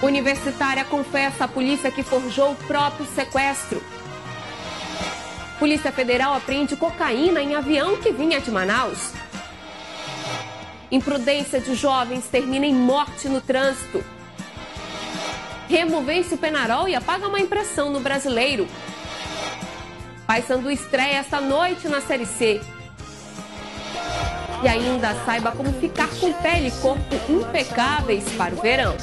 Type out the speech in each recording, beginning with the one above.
Universitária confessa à polícia que forjou o próprio sequestro. Polícia Federal apreende cocaína em avião que vinha de Manaus. Imprudência de jovens termina em morte no trânsito. Remo vence o Penarol e apaga uma impressão no Brasileiro. Paysandu estreia esta noite na Série C. E ainda saiba como ficar com pele e corpo impecáveis para o verão.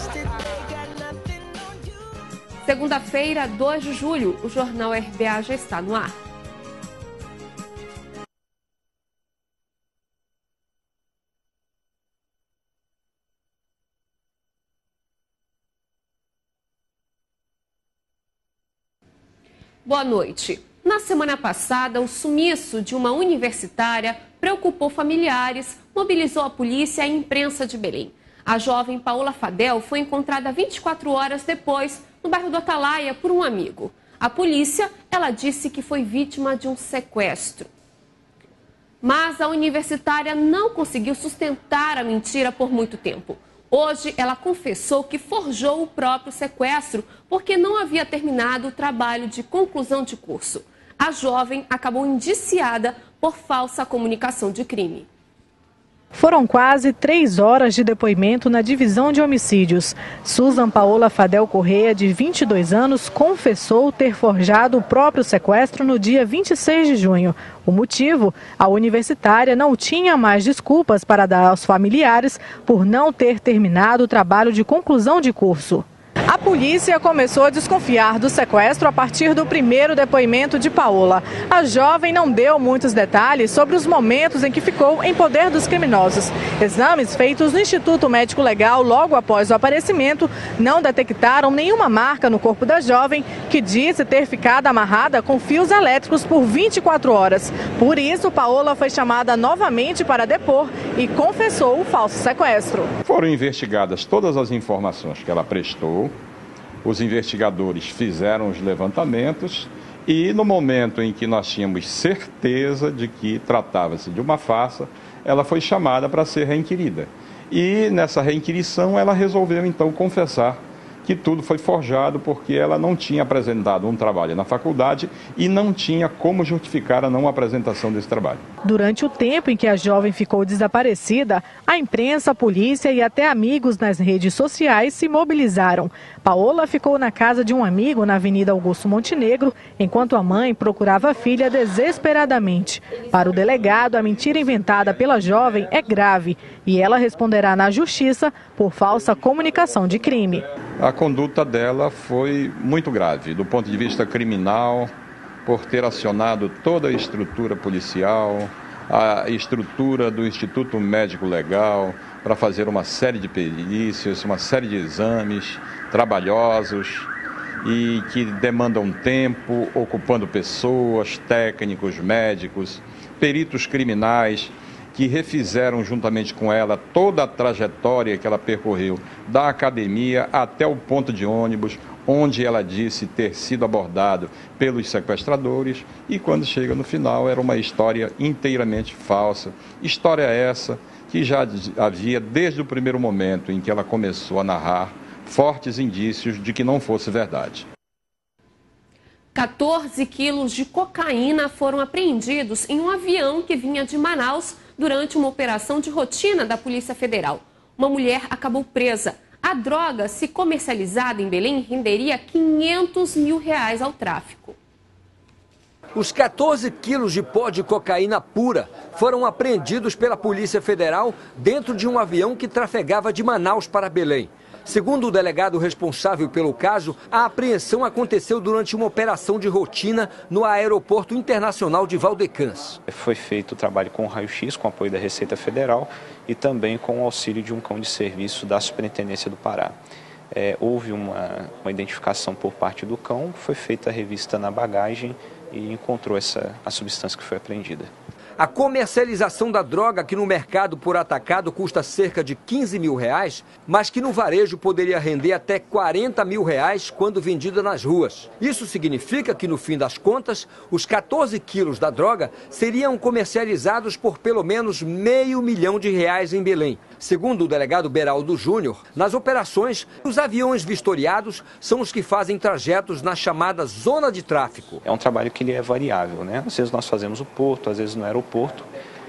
Segunda-feira, 2 de julho, o Jornal RBA já está no ar. Boa noite. Na semana passada, o sumiço de uma universitária preocupou familiares, mobilizou a polícia e a imprensa de Belém. A jovem Paola Fadel foi encontrada 24 horas depois, no bairro do Atalaia, por um amigo. A polícia, ela disse que foi vítima de um sequestro. Mas a universitária não conseguiu sustentar a mentira por muito tempo. Hoje, ela confessou que forjou o próprio sequestro porque não havia terminado o trabalho de conclusão de curso. A jovem acabou indiciada por falsa comunicação de crime. Foram quase 3 horas de depoimento na divisão de homicídios. Susan Paola Fadel Correia, de 22 anos, confessou ter forjado o próprio sequestro no dia 26 de junho. O motivo? A universitária não tinha mais desculpas para dar aos familiares por não ter terminado o trabalho de conclusão de curso. A polícia começou a desconfiar do sequestro a partir do primeiro depoimento de Paola. A jovem não deu muitos detalhes sobre os momentos em que ficou em poder dos criminosos. Exames feitos no Instituto Médico Legal logo após o aparecimento não detectaram nenhuma marca no corpo da jovem, que disse ter ficado amarrada com fios elétricos por 24 horas. Por isso, Paola foi chamada novamente para depor e confessou o falso sequestro. Foram investigadas todas as informações que ela prestou. Os investigadores fizeram os levantamentos e no momento em que nós tínhamos certeza de que tratava-se de uma farsa, ela foi chamada para ser reinquirida. E nessa reinquirição ela resolveu então confessar que tudo foi forjado porque ela não tinha apresentado um trabalho na faculdade e não tinha como justificar a não apresentação desse trabalho. Durante o tempo em que a jovem ficou desaparecida, a imprensa, a polícia e até amigos nas redes sociais se mobilizaram. Paola ficou na casa de um amigo na Avenida Augusto Montenegro, enquanto a mãe procurava a filha desesperadamente. Para o delegado, a mentira inventada pela jovem é grave e ela responderá na justiça por falsa comunicação de crime. A conduta dela foi muito grave, do ponto de vista criminal, por ter acionado toda a estrutura policial, a estrutura do Instituto Médico Legal, para fazer uma série de perícias, uma série de exames trabalhosos e que demandam tempo, ocupando pessoas, técnicos, médicos, peritos criminais, que refizeram juntamente com ela toda a trajetória que ela percorreu da academia até o ponto de ônibus, onde ela disse ter sido abordado pelos sequestradores, e quando chega no final era uma história inteiramente falsa. História essa que já havia desde o primeiro momento em que ela começou a narrar fortes indícios de que não fosse verdade. 14 quilos de cocaína foram apreendidos em um avião que vinha de Manaus durante uma operação de rotina da Polícia Federal. Uma mulher acabou presa. A droga, se comercializada em Belém, renderia R$500 mil ao tráfico. Os 14 quilos de pó de cocaína pura foram apreendidos pela Polícia Federal dentro de um avião que trafegava de Manaus para Belém. Segundo o delegado responsável pelo caso, a apreensão aconteceu durante uma operação de rotina no Aeroporto Internacional de Valdecans. Foi feito o trabalho com raio-x, com apoio da Receita Federal e também com o auxílio de um cão de serviço da Superintendência do Pará. Houve uma identificação por parte do cão, foi feita a revista na bagagem e encontrou a substância que foi apreendida. A comercialização da droga, que no mercado por atacado custa cerca de R$15 mil, mas que no varejo poderia render até R$40 mil quando vendida nas ruas. Isso significa que, no fim das contas, os 14 quilos da droga seriam comercializados por pelo menos R$500 mil em Belém. Segundo o delegado Beraldo Júnior, nas operações, os aviões vistoriados são os que fazem trajetos na chamada zona de tráfico. É um trabalho que ele é variável, né? Às vezes nós fazemos o porto, às vezes no aeroporto,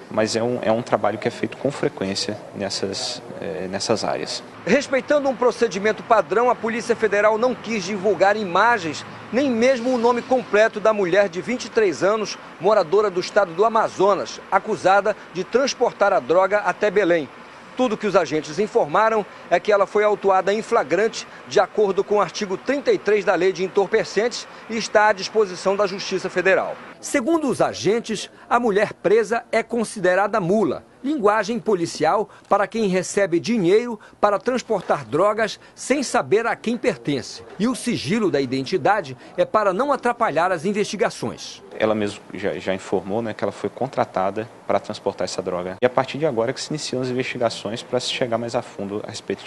mas é um trabalho que é feito com frequência nessas áreas. Respeitando um procedimento padrão, a Polícia Federal não quis divulgar imagens, nem mesmo o nome completo da mulher de 23 anos, moradora do estado do Amazonas, acusada de transportar a droga até Belém. Tudo que os agentes informaram é que ela foi autuada em flagrante, de acordo com o artigo 33 da Lei de Entorpecentes, e está à disposição da Justiça Federal. Segundo os agentes, a mulher presa é considerada mula, linguagem policial para quem recebe dinheiro para transportar drogas sem saber a quem pertence. E o sigilo da identidade é para não atrapalhar as investigações. Ela mesmo já informou, né, que ela foi contratada para transportar essa droga. E a partir de agora que se iniciam as investigações para se chegar mais a fundo a respeito